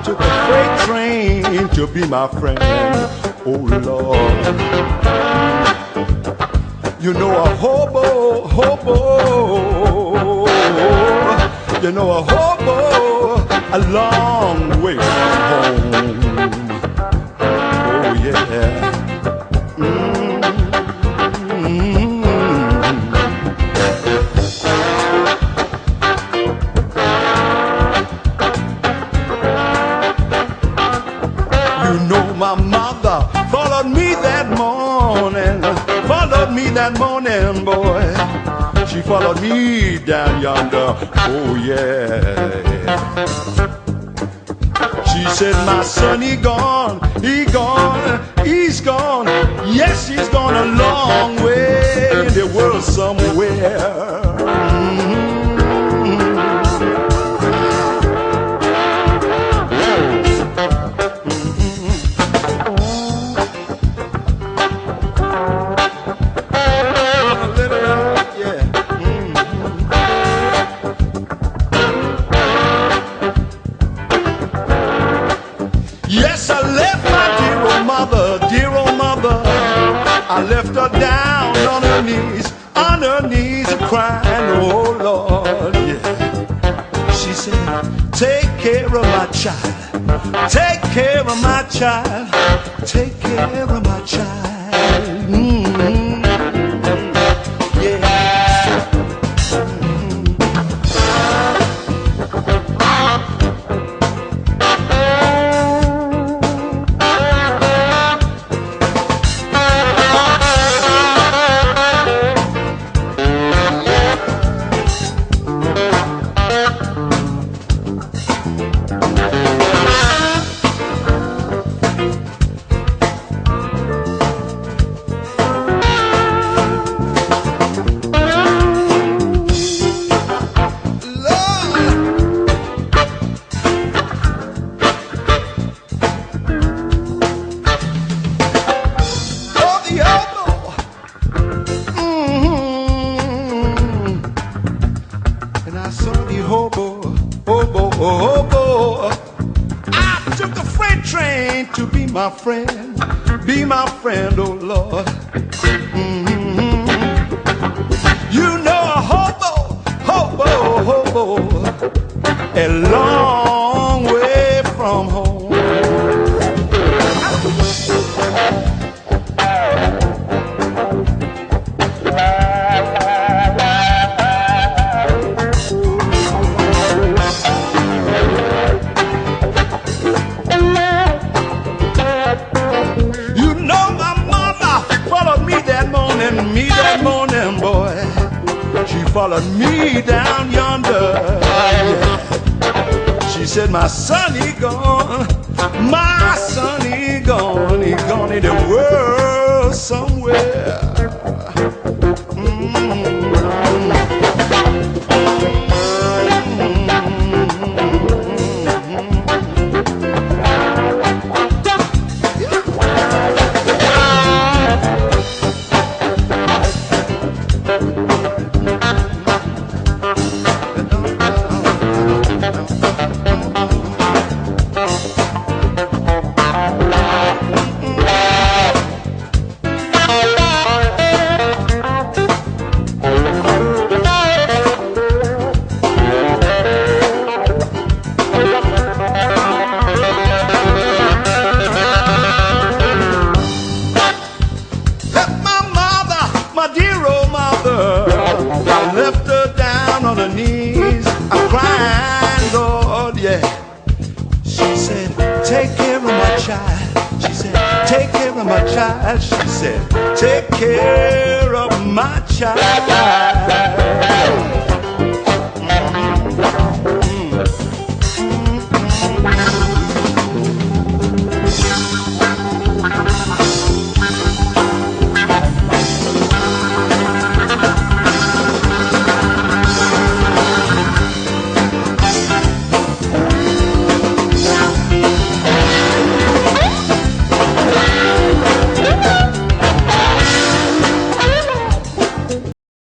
took a freight train to be my friend. Oh Lord, you know a hobo, you know a hobo a long way from home. Oh yeah. My mother followed me that morning, boy. She followed me down yonder, oh yeah. She said, my son, he's gone. Yes, he's gone a long way in the world somewhere. I left her down on her knees, crying, oh Lord, yeah. She said, take care of my child, take care of my child, take care of my child. Mm-hmm. Yeah. Be my friend, oh Lord. Mm-hmm. You know a hobo, a long way from home. Followed me down yonder. Yeah. She said, my son, he gone. My son, he gone. He gone in the world somewhere. She said, take care of my child.